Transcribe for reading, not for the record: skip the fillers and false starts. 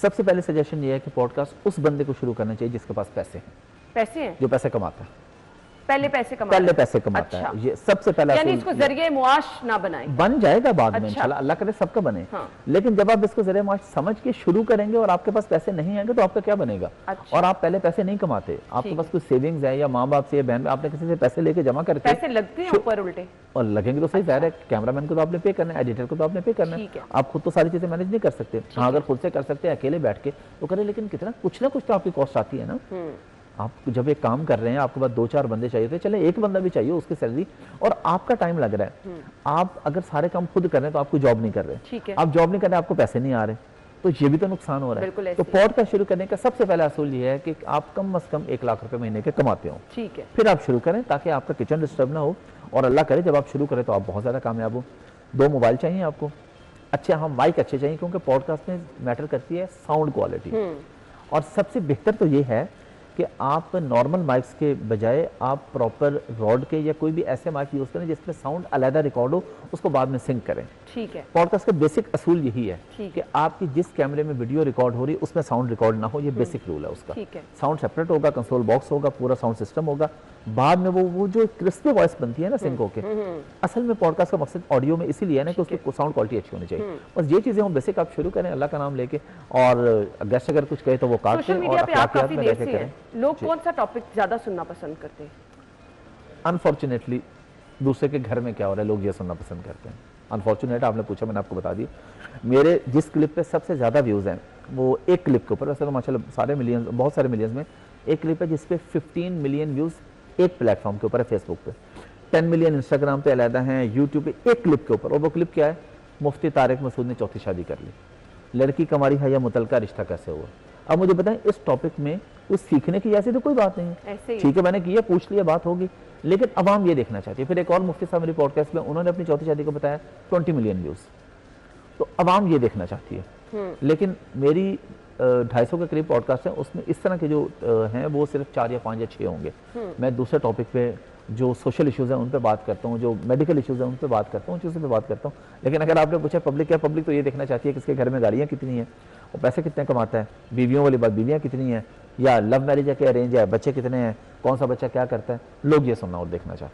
सबसे पहले सजेशन ये है कि पॉडकास्ट उस बंदे को शुरू करना चाहिए जिसके पास पैसे हैं, पैसे हैं, जो पैसे कमाता है, पहले पैसे कमाता पहले पैसे कमाता अच्छा। है। ये सबसे पहला, यानी इसको जरिए मुआश ना बनाए, बन जाएगा बाद में अच्छा। इंशाल्लाह, अल्लाह करे सबका बने। हाँ। लेकिन जब आप इसको जरिए मुआश समझ के शुरू करेंगे और आपके पास पैसे नहीं आएंगे तो आपका क्या बनेगा। अच्छा। और आप पहले पैसे नहीं कमाते, आपके पास कुछ सेविंग्स है या माँ बाप से या बहन में आपने किसी से पैसे लेके जमा करके, पैसे लगते हैं ऊपर उल्टे, और लगेंगे तो सही, जाहिर है कैमरामैन को तो आपने पे करना है, एडिटर को तो आपने पे करना है, आप खुद तो सारी चीजें मैनेज नहीं कर सकते। हाँ, अगर खुद से कर सकते हैं अकेले बैठ के तो करें, लेकिन कितना कुछ ना कुछ तो आपकी कॉस्ट आती है ना। आप जब एक काम कर रहे हैं, आपके पास 2-4 बंदे चाहिए थे, चले एक बंदा भी चाहिए, उसकी सैलरी और आपका टाइम लग रहा है। आप अगर सारे काम खुद कर रहे हैं तो आपको जॉब नहीं कर रहे, ठीक है, आप जॉब नहीं कर रहे, आपको पैसे नहीं आ रहे, तो ये भी तो नुकसान हो रहा है। तो पॉडकास्ट शुरू करने का सबसे पहला असूल ये है कि आप कम से कम 1 लाख रुपए महीने के कमाते हो, ठीक है, फिर आप शुरू करें ताकि आपका किचन डिस्टर्ब ना हो, और अल्लाह करे जब आप शुरू करें तो आप बहुत ज्यादा कामयाब हो। 2 मोबाइल चाहिए आपको, अच्छे, हम माइक अच्छे चाहिए, क्योंकि पॉडकास्ट में मैटर करती है साउंड क्वालिटी। और सबसे बेहतर तो ये है कि आप नॉर्मल माइक्स के बजाय आप प्रॉपर रॉड के या कोई भी ऐसे माइक यूज करें जिसमें साउंड अलग रिकॉर्ड हो, उसको बाद में सिंक करें। ठीक है, पॉडकास्ट का बेसिक असूल यही है कि आपकी जिस कैमरे में वीडियो रिकॉर्ड हो रही है उसमें साउंड रिकॉर्ड ना हो, ये बेसिक रूल है उसका। साउंड सेपरेट होगा, कंसोल बॉक्स होगा, पूरा साउंड सिस्टम होगा, बाद में वो जो क्रिस्पी वॉइस बनती है ना सिंक होके। असल में पॉडकास्ट का मकसद ऑडियो में इसीलिए है ना कि उसकी साउंड क्वालिटी अच्छी होनी चाहिए। बस ये चीजें हम बेसिक आप शुरू करें अल्लाह का नाम लेके, और गेस्ट अगर कुछ कहे तो वो काट सोशल मीडिया पे आप काफी देर से हैं, लोग कौन सा टॉपिक ज्यादा सुनना पसंद करते हैं? अनफॉर्चुनेटली दूसरे के घर में क्या हो रहा है, लोग ये सुनना पसंद करते हैं। अनफॉर्चुनेट, आपने पूछा, मैंने आपको बता दी। मेरे जिस क्लिप पे सबसे ज्यादा व्यूज हैं वो एक क्लिप के ऊपर, वैसे तो माशाल्लाह सारे मिलियंस, बहुत सारे मिलियंस में, एक क्लिप है जिसपे 15 मिलियन व्यूज एक प्लेटफॉर्म के ऊपर है, फेसबुक पे 10 मिलियन, इंस्टाग्राम पे अलहदा है, यूट्यूब पे, एक क्लिप के ऊपर। और वो क्लिप क्या है? मुफ्ती तारिक मसूद ने चौथी शादी कर ली, लड़की कमारी है या मुतलका रिश्ता कैसे हुआ। अब मुझे बताएं, इस टॉपिक में कुछ सीखने की ऐसी तो कोई बात नहीं है, ठीक है मैंने किया, पूछ लिया, बात होगी, लेकिन अवाम ये देखना चाहती है। फिर एक और मुफ्ती साहब मेरी पॉडकास्ट में, उन्होंने अपनी चौथी शादी को बताया 20 मिलियन व्यूज, तो अवाम ये देखना चाहती है। लेकिन मेरी 250 के करीब पॉडकास्ट है, उसमें इस तरह के जो हैं वो सिर्फ 4 या 5 या 6 होंगे। मैं दूसरे टॉपिक पे जो सोशल इश्यूज हैं उन पे बात करता हूँ, जो मेडिकल इश्यूज हैं उन पे बात करता हूँ, चीज़ों पे बात करता हूँ। लेकिन अगर आपने पूछा पब्लिक क्या, पब्लिक तो ये देखना चाहती है कि इसके घर में गाड़ियाँ कितनी हैं और पैसे कितने कमाता है, बीवियों वाली बात, बीवियाँ कितनी हैं, या लव मैरिज है कि अरेंज है, बच्चे कितने हैं, कौन सा बच्चा क्या करता है, लोग ये सुनना और देखना चाहते हैं।